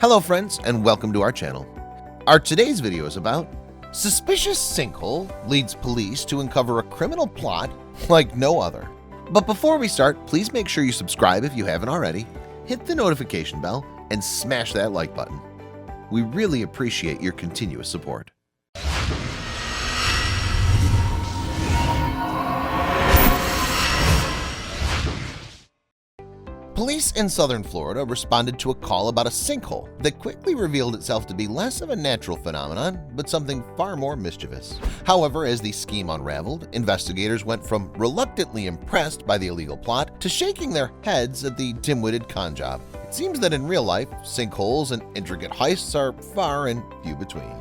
Hello friends and welcome to our channel. Our today's video is about suspicious sinkhole leads police to uncover a criminal plot like no other. But before we start, please make sure you subscribe if you haven't already, hit the notification bell, and smash that like button. We really appreciate your continuous support. Police in southern Florida responded to a call about a sinkhole that quickly revealed itself to be less of a natural phenomenon, but something far more mischievous. However, as the scheme unraveled, investigators went from reluctantly impressed by the illegal plot to shaking their heads at the dim-witted con job. It seems that in real life, sinkholes and intricate heists are far and few between.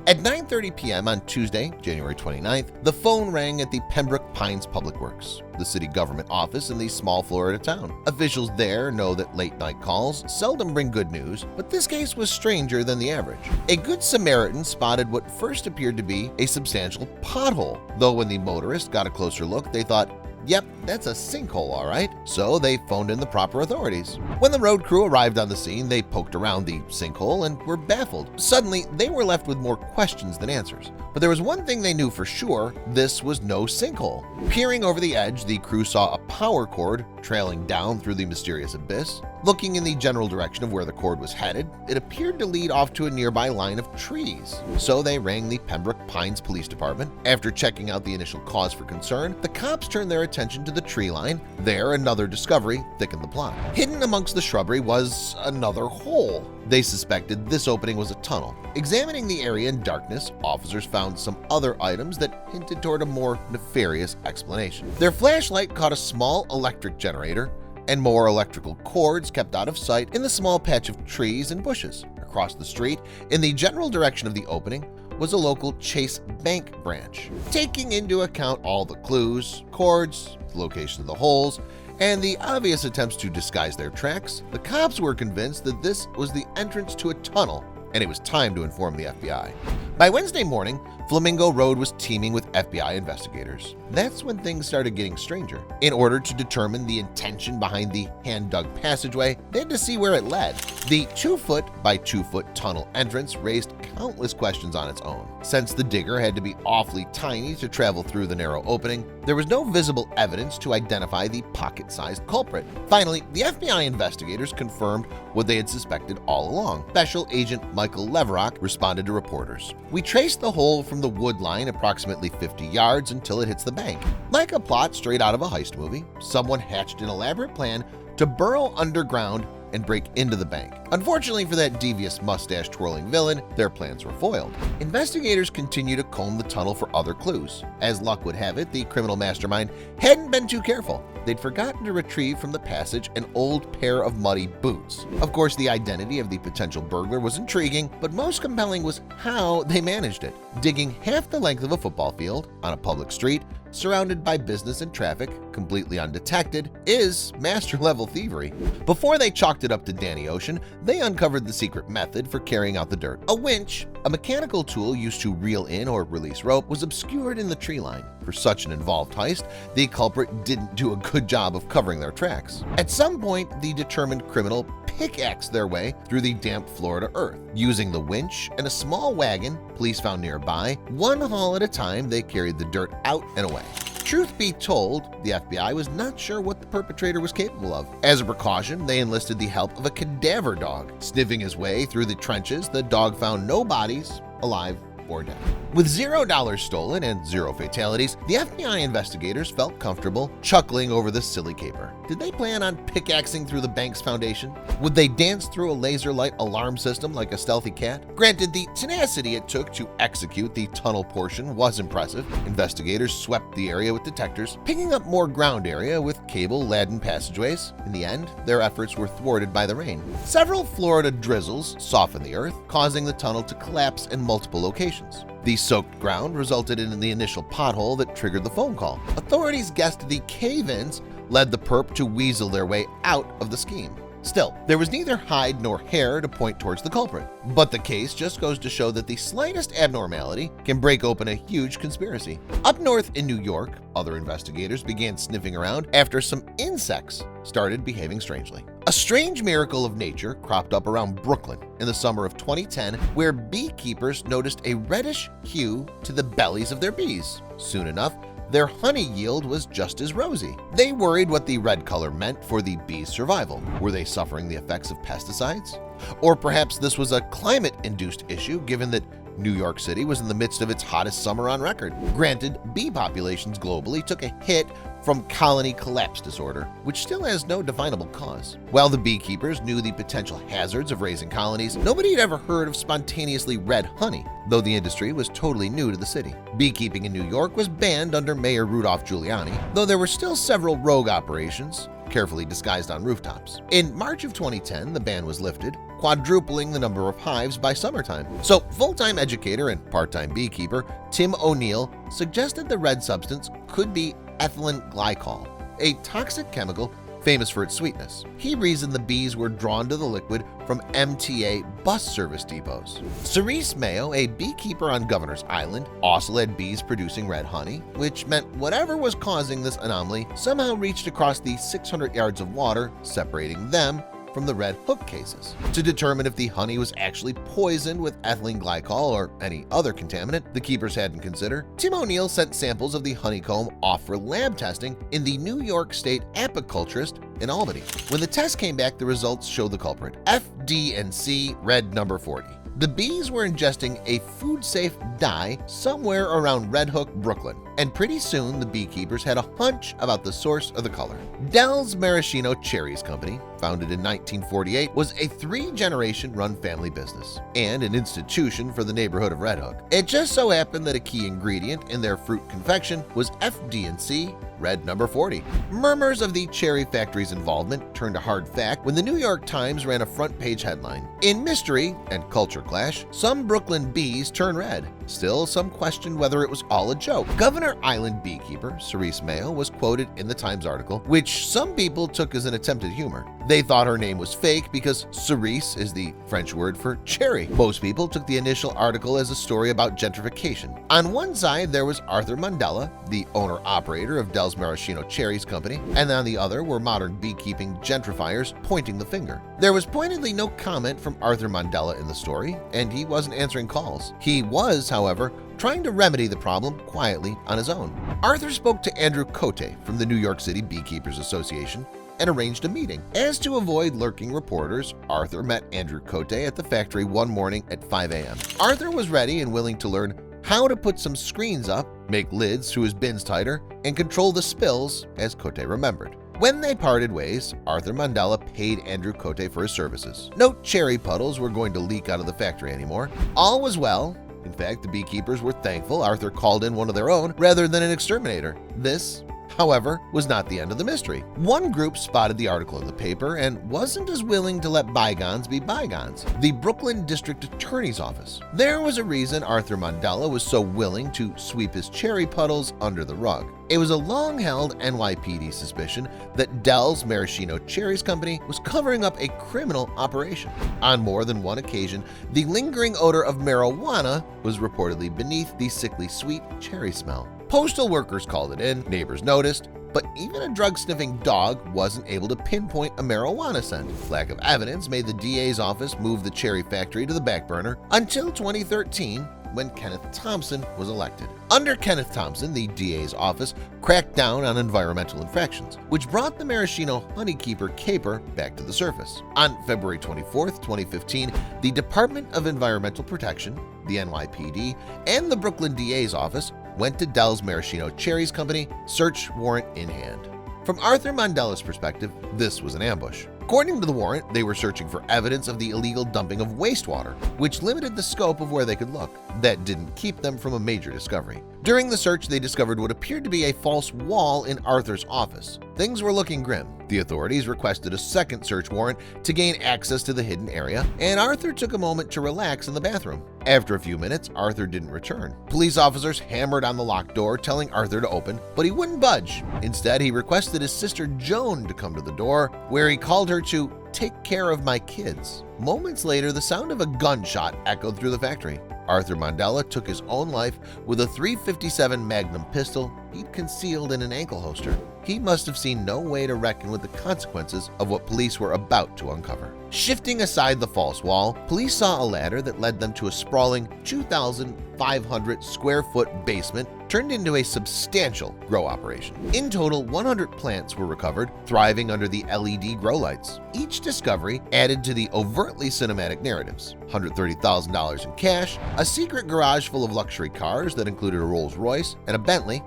At 9:30 p.m. on Tuesday, January 29th, the phone rang at the Pembroke Pines Public Works, the city government office in the small Florida town. Officials there know that late-night calls seldom bring good news, but this case was stranger than the average. A good Samaritan spotted what first appeared to be a substantial pothole, though when the motorist got a closer look, they thought, "Yep, that's a sinkhole, all right." So they phoned in the proper authorities. When the road crew arrived on the scene, they poked around the sinkhole and were baffled. Suddenly, they were left with more questions than answers. But there was one thing they knew for sure: this was no sinkhole. Peering over the edge, the crew saw a power cord trailing down through the mysterious abyss. Looking in the general direction of where the cord was headed, it appeared to lead off to a nearby line of trees. So they rang the Pembroke Pines Police Department. After checking out the initial cause for concern, the cops turned their attention to the tree line. There, another discovery thickened the plot. Hidden amongst the shrubbery was another hole. They suspected this opening was a tunnel. Examining the area in darkness, officers found some other items that hinted toward a more nefarious explanation. Their flashlight caught a small electric generator and more electrical cords kept out of sight in the small patch of trees and bushes. Across the street, in the general direction of the opening, was a local Chase Bank branch. Taking into account all the clues, cords, the location of the holes, and the obvious attempts to disguise their tracks, the cops were convinced that this was the entrance to a tunnel, and it was time to inform the FBI. By Wednesday morning, Flamingo Road was teeming with FBI investigators. That's when things started getting stranger. In order to determine the intention behind the hand-dug passageway, they had to see where it led. The 2-foot by 2-foot tunnel entrance raised countless questions on its own. Since the digger had to be awfully tiny to travel through the narrow opening, there was no visible evidence to identify the pocket-sized culprit. Finally, the FBI investigators confirmed what they had suspected all along. Special Agent Michael Leverock responded to reporters. "We traced the hole from the wood line approximately 50 yards until it hits the bank. Like a plot straight out of a heist movie, someone hatched an elaborate plan to burrow underground and break into the bank. Unfortunately for that devious mustache-twirling villain, their plans were foiled." Investigators continue to comb the tunnel for other clues. As luck would have it, the criminal mastermind hadn't been too careful. They'd forgotten to retrieve from the passage an old pair of muddy boots. Of course, the identity of the potential burglar was intriguing, but most compelling was how they managed it. Digging half the length of a football field on a public street, surrounded by business and traffic, completely undetected, is master-level thievery. Before they chalked it up to Danny Ocean, they uncovered the secret method for carrying out the dirt. A winch, a mechanical tool used to reel in or release rope, was obscured in the tree line. For such an involved heist, the culprit didn't do a good job of covering their tracks. At some point, the determined criminal pickaxed their way through the damp Florida earth. Using the winch and a small wagon police found nearby, one haul at a time they carried the dirt out and away. Truth be told, the FBI was not sure what the perpetrator was capable of. As a precaution, they enlisted the help of a cadaver dog. Sniffing his way through the trenches, the dog found no bodies, alive or dead. With $0 stolen and 0 fatalities, the FBI investigators felt comfortable chuckling over this silly caper. Did they plan on pickaxing through the bank's foundation? Would they dance through a laser light alarm system like a stealthy cat? Granted, the tenacity it took to execute the tunnel portion was impressive. Investigators swept the area with detectors, picking up more ground area with cable-laden passageways. In the end, their efforts were thwarted by the rain. Several Florida drizzles softened the earth, causing the tunnel to collapse in multiple locations. The soaked ground resulted in the initial pothole that triggered the phone call. Authorities guessed the cave-ins led the perp to weasel their way out of the scheme. Still, there was neither hide nor hair to point towards the culprit. But the case just goes to show that the slightest abnormality can break open a huge conspiracy. Up north in New York, other investigators began sniffing around after some insects started behaving strangely. A strange miracle of nature cropped up around Brooklyn in the summer of 2010, where beekeepers noticed a reddish hue to the bellies of their bees. Soon enough, their honey yield was just as rosy. They worried what the red color meant for the bees' survival. Were they suffering the effects of pesticides? Or perhaps this was a climate-induced issue, given that New York City was in the midst of its hottest summer on record. Granted, bee populations globally took a hit from colony collapse disorder, which still has no definable cause. While the beekeepers knew the potential hazards of raising colonies, nobody had ever heard of spontaneously red honey, though the industry was totally new to the city. Beekeeping in New York was banned under Mayor Rudolph Giuliani, though there were still several rogue operations, carefully disguised on rooftops. In March of 2010, the ban was lifted, quadrupling the number of hives by summertime. So full-time educator and part-time beekeeper Tim O'Neill suggested the red substance could be ethylene glycol, a toxic chemical famous for its sweetness. He reasoned the bees were drawn to the liquid from MTA bus service depots. Cerise Mayo, a beekeeper on Governor's Island, also had bees producing red honey, which meant whatever was causing this anomaly somehow reached across the 600 yards of water separating them from the red hook cases. To determine if the honey was actually poisoned with ethylene glycol or any other contaminant the keepers hadn't considered, Tim O'Neill sent samples of the honeycomb off for lab testing in the New York State Apiculturist in Albany. When the test came back, the results showed the culprit, FD&C red number 40. The bees were ingesting a food-safe dye somewhere around Red Hook, Brooklyn, and pretty soon the beekeepers had a hunch about the source of the color. Dell's Maraschino Cherries Company, founded in 1948, was a 3-generation run family business and an institution for the neighborhood of Red Hook. It just so happened that a key ingredient in their fruit confection was FD&C red number 40. Murmurs of the cherry factory's involvement turned a hard fact when the New York Times ran a front-page headline. In mystery and culture clash, some Brooklyn bees turn red. Still, some questioned whether it was all a joke. Governor Island beekeeper Cerise Mayo was quoted in the Times article, which some people took as an attempt at humor. They thought her name was fake because cerise is the French word for cherry. Most people took the initial article as a story about gentrification. On one side, there was Arthur Mandela, the owner-operator of Dell's Maraschino Cherries Company, and on the other were modern beekeeping gentrifiers pointing the finger. There was pointedly no comment from Arthur Mandela in the story, and he wasn't answering calls. He was, however, trying to remedy the problem quietly on his own. Arthur spoke to Andrew Cote from the New York City Beekeepers Association and arranged a meeting. As to avoid lurking reporters, Arthur met Andrew Cote at the factory one morning at 5 a.m. Arthur was ready and willing to learn how to put some screens up, make lids to his bins tighter, and control the spills, as Cote remembered. When they parted ways, Arthur Mandela paid Andrew Cote for his services. No cherry puddles were going to leak out of the factory anymore. All was well. In fact, the beekeepers were thankful Arthur called in one of their own rather than an exterminator. This, however, was not the end of the mystery. One group spotted the article in the paper and wasn't as willing to let bygones be bygones: the Brooklyn District Attorney's Office. There was a reason Arthur Mandela was so willing to sweep his cherry puddles under the rug. It was a long-held NYPD suspicion that Dell's Maraschino Cherries Company was covering up a criminal operation. On more than one occasion, the lingering odor of marijuana was reportedly beneath the sickly sweet cherry smell. Postal workers called it in, neighbors noticed, but even a drug-sniffing dog wasn't able to pinpoint a marijuana scent. Lack of evidence made the DA's office move the cherry factory to the back burner until 2013, when Kenneth Thompson was elected. Under Kenneth Thompson, the DA's office cracked down on environmental infractions, which brought the maraschino honeykeeper caper back to the surface. On February 24, 2015, the Department of Environmental Protection, the NYPD, and the Brooklyn DA's office went to Dell's Maraschino Cherries Company, search warrant in hand. From Arthur Mandela's perspective, this was an ambush. According to the warrant, they were searching for evidence of the illegal dumping of wastewater, which limited the scope of where they could look. That didn't keep them from a major discovery. During the search, they discovered what appeared to be a false wall in Arthur's office. Things were looking grim. The authorities requested a second search warrant to gain access to the hidden area, and Arthur took a moment to relax in the bathroom. After a few minutes, Arthur didn't return. Police officers hammered on the locked door, telling Arthur to open, but he wouldn't budge. Instead, he requested his sister Joan to come to the door, where he called her to take care of my kids." Moments later, the sound of a gunshot echoed through the factory. Arthur Mandela took his own life with a .357 Magnum pistol he'd concealed in an ankle holster. He must have seen no way to reckon with the consequences of what police were about to uncover. Shifting aside the false wall, police saw a ladder that led them to a sprawling 2,500 square foot basement turned into a substantial grow operation. In total, 100 plants were recovered, thriving under the LED grow lights. Each discovery added to the overtly cinematic narratives: $130,000 in cash, a secret garage full of luxury cars that included a Rolls-Royce and a Bentley,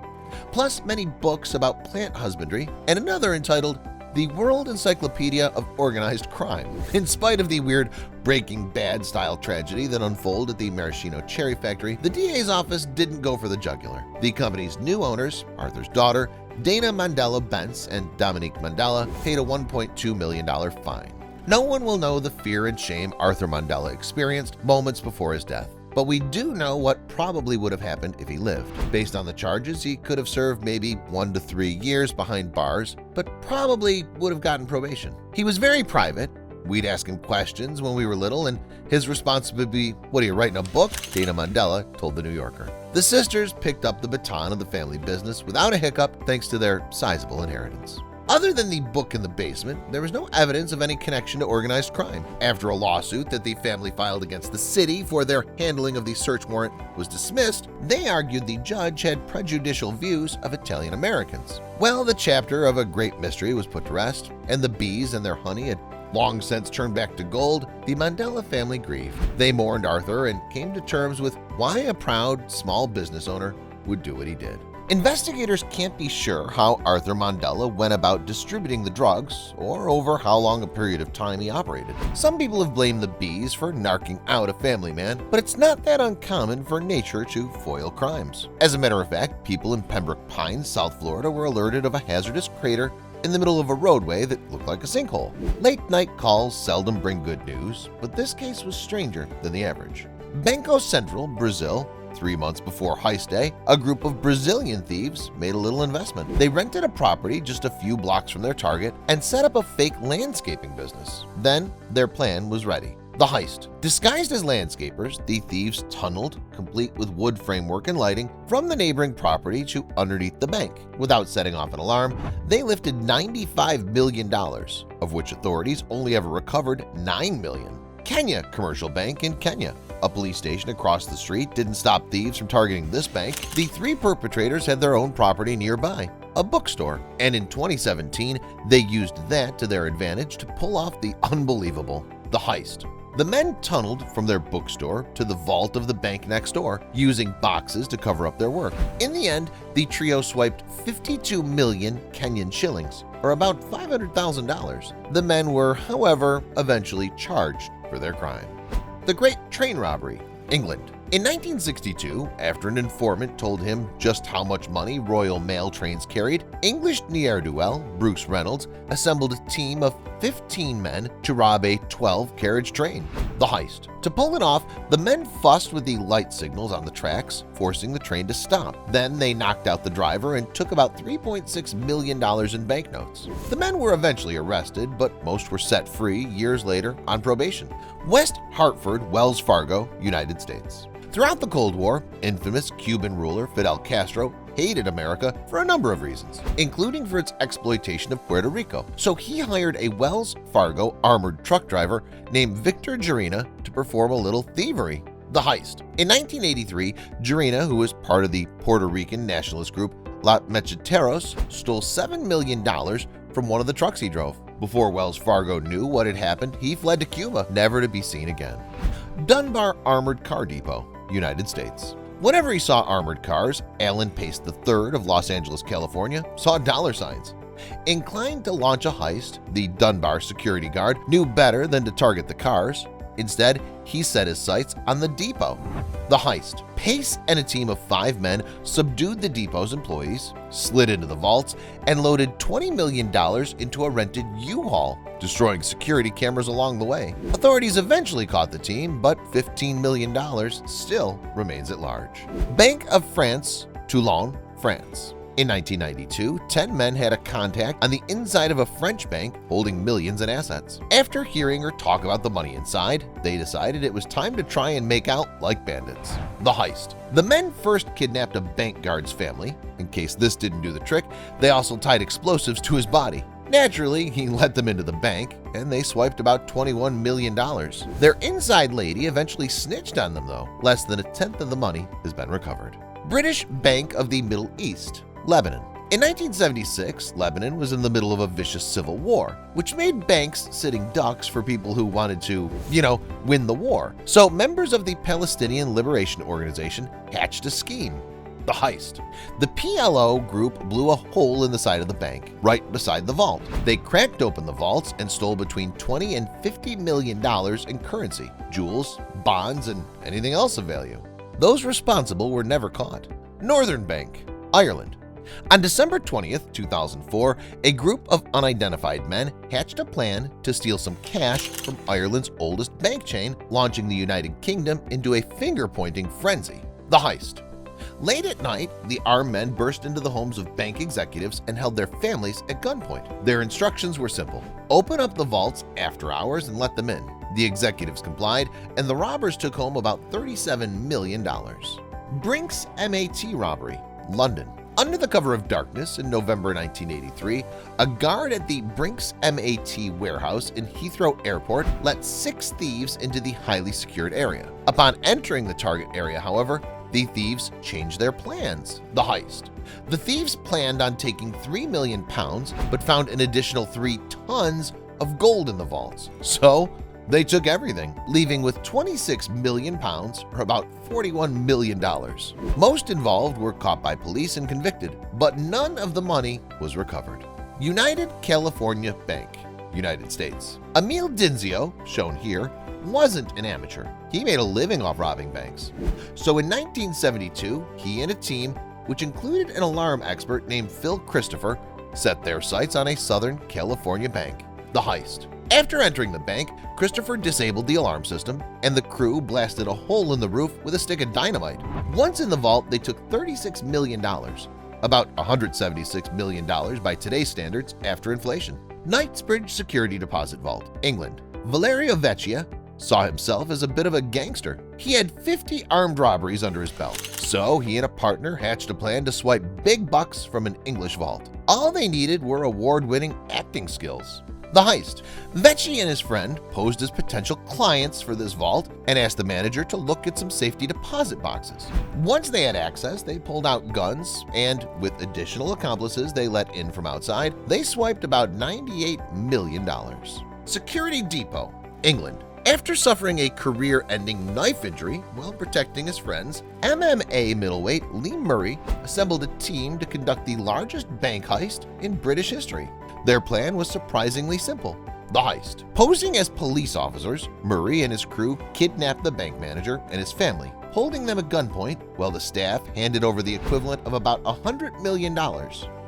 plus many books about plant husbandry, and another entitled The World Encyclopedia of Organized Crime. In spite of the weird Breaking Bad-style tragedy that unfolded at the maraschino cherry factory, the DA's office didn't go for the jugular. The company's new owners, Arthur's daughter, Dana Mandela Bence, and Dominique Mandela, paid a $1.2 million fine. No one will know the fear and shame Arthur Mandela experienced moments before his death. But we do know what probably would have happened if he lived. Based on the charges, he could have served maybe 1 to 3 years behind bars, but probably would have gotten probation. He was very private. We'd ask him questions when we were little, and his response would be, "What are you writing, a book?" Dana Mandela told The New Yorker. The sisters picked up the baton of the family business without a hiccup thanks to their sizable inheritance. Other than the book in the basement, there was no evidence of any connection to organized crime. After a lawsuit that the family filed against the city for their handling of the search warrant was dismissed, they argued the judge had prejudicial views of Italian Americans. Well, the chapter of a great mystery was put to rest, and the bees and their honey had long since turned back to gold. The Mandela family grieved. They mourned Arthur and came to terms with why a proud small business owner would do what he did. Investigators can't be sure how Arthur Mandela went about distributing the drugs or over how long a period of time he operated. Some people have blamed the bees for narking out a family man, but it's not that uncommon for nature to foil crimes. As a matter of fact, people in Pembroke Pines, South Florida were alerted of a hazardous crater in the middle of a roadway that looked like a sinkhole. Late-night calls seldom bring good news, but this case was stranger than the average. Banco Central, Brazil. 3 months before heist day, a group of Brazilian thieves made a little investment. They rented a property just a few blocks from their target and set up a fake landscaping business. Then their plan was ready. The heist. Disguised as landscapers, the thieves tunneled, complete with wood framework and lighting, from the neighboring property to underneath the bank. Without setting off an alarm, they lifted $95 million, of which authorities only ever recovered $9 million. Kenya Commercial Bank in Kenya. A police station across the street didn't stop thieves from targeting this bank. The 3 perpetrators had their own property nearby, a bookstore, and in 2017, they used that to their advantage to pull off the unbelievable, the heist. The men tunneled from their bookstore to the vault of the bank next door, using boxes to cover up their work. In the end, the trio swiped 52 million Kenyan shillings, or about $500,000. The men were, however, eventually charged for their crime. The Great Train Robbery, England. In 1962, after an informant told him just how much money Royal Mail trains carried, English ne'er-do-well Bruce Reynolds assembled a team of 15 men to rob a 12-carriage train. The heist. To pull it off, the men fussed with the light signals on the tracks, forcing the train to stop. Then they knocked out the driver and took about $3.6 million in banknotes. The men were eventually arrested, but most were set free years later on probation. West Hartford, Wells Fargo, United States. Throughout the Cold War, infamous Cuban ruler Fidel Castro hated America for a number of reasons, including for its exploitation of Puerto Rico. So he hired a Wells Fargo armored truck driver named Victor Jarina to perform a little thievery, the heist. In 1983, Jarina, who was part of the Puerto Rican nationalist group Los Mecheteros, stole $7 million from one of the trucks he drove. Before Wells Fargo knew what had happened, he fled to Cuba, never to be seen again. Dunbar Armored Car Depot, United States. Whenever he saw armored cars, Alan Pace III of Los Angeles, California, saw dollar signs. Inclined to launch a heist, the Dunbar security guard knew better than to target the cars. Instead, he set his sights on the depot. The heist. Pace and a team of 5 men subdued the depot's employees, slid into the vaults, and loaded $20 million into a rented U-Haul, destroying security cameras along the way. Authorities eventually caught the team, but $15 million still remains at large. Bank of France, Toulon, France. In 1992, 10 men had a contact on the inside of a French bank holding millions in assets. After hearing her talk about the money inside, they decided it was time to try and make out like bandits. The heist. The men first kidnapped a bank guard's family. In case this didn't do the trick, they also tied explosives to his body. Naturally, he let them into the bank, and they swiped about $21 million. Their inside lady eventually snitched on them, though. Less than a tenth of the money has been recovered. British Bank of the Middle East, Lebanon. In 1976, Lebanon was in the middle of a vicious civil war, which made banks sitting ducks for people who wanted to, win the war. So members of the Palestinian Liberation Organization hatched a scheme. The heist. The PLO group blew a hole in the side of the bank, right beside the vault. They cracked open the vaults and stole between $20 and $50 million in currency, jewels, bonds, and anything else of value. Those responsible were never caught. Northern Bank, Ireland. On December 20th, 2004, a group of unidentified men hatched a plan to steal some cash from Ireland's oldest bank chain, launching the United Kingdom into a finger-pointing frenzy. The heist. Late at night, the armed men burst into the homes of bank executives and held their families at gunpoint. Their instructions were simple: open up the vaults after hours and let them in. The executives complied, and the robbers took home about $37 million. Brinks MAT robbery, London. Under the cover of darkness in November 1983, a guard at the Brinks MAT warehouse in Heathrow Airport let 6 thieves into the highly secured area. Upon entering the target area, however, the thieves changed their plans. The heist. The thieves planned on taking £3 million but found an additional 3 tons of gold in the vaults. So they took everything, leaving with £26 million, or about $41 million. Most involved were caught by police and convicted, but none of the money was recovered. United California Bank, United States. Emil Dinzio, shown here, wasn't an amateur. He made a living off robbing banks. So in 1972, he and a team, which included an alarm expert named Phil Christopher, set their sights on a Southern California bank. The heist. After entering the bank, Christopher disabled the alarm system, and the crew blasted a hole in the roof with a stick of dynamite. Once in the vault, they took $36 million, about $176 million by today's standards after inflation. Knightsbridge Security Deposit Vault, England. Valerio Vecchia saw himself as a bit of a gangster. He had 50 armed robberies under his belt, so he and a partner hatched a plan to swipe big bucks from an English vault. All they needed were award-winning acting skills. The heist. Vecchi and his friend posed as potential clients for this vault and asked the manager to look at some safety deposit boxes. Once they had access, they pulled out guns, and with additional accomplices they let in from outside, they swiped about $98 million. Security Depot, England. After suffering a career-ending knife injury while protecting his friends, MMA middleweight Lee Murray assembled a team to conduct the largest bank heist in British history. Their plan was surprisingly simple. The heist. Posing as police officers, Murray and his crew kidnapped the bank manager and his family, holding them at gunpoint while the staff handed over the equivalent of about $100 million.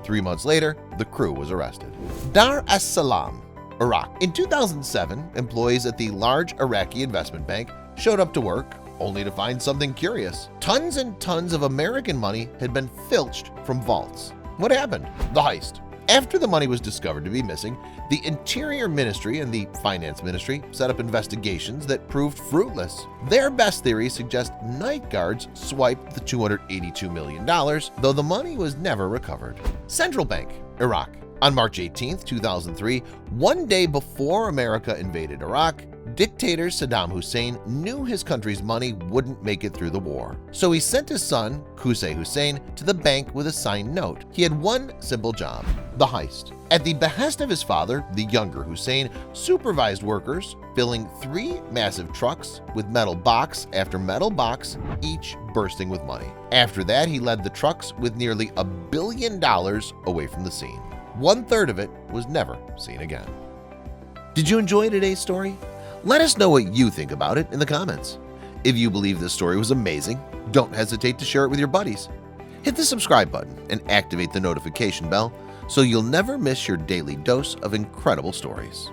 3 months later, the crew was arrested. Dar es Salaam, Iraq. In 2007, employees at the large Iraqi investment bank showed up to work only to find something curious. Tons and tons of American money had been filched from vaults. What happened? The heist. After the money was discovered to be missing, the Interior Ministry and the Finance Ministry set up investigations that proved fruitless. Their best theory suggests night guards swiped the $282 million, though the money was never recovered. Central Bank, Iraq. On March 18, 2003, one day before America invaded Iraq, dictator Saddam Hussein knew his country's money wouldn't make it through the war. So he sent his son, Qusay Hussein, to the bank with a signed note. He had one simple job: the heist. At the behest of his father, the younger Hussein supervised workers, filling 3 massive trucks with metal box after metal box, each bursting with money. After that, he led the trucks with nearly $1 billion away from the scene. 1/3 of it was never seen again. Did you enjoy today's story? Let us know what you think about it in the comments. If you believe this story was amazing, don't hesitate to share it with your buddies. Hit the subscribe button and activate the notification bell so you'll never miss your daily dose of incredible stories.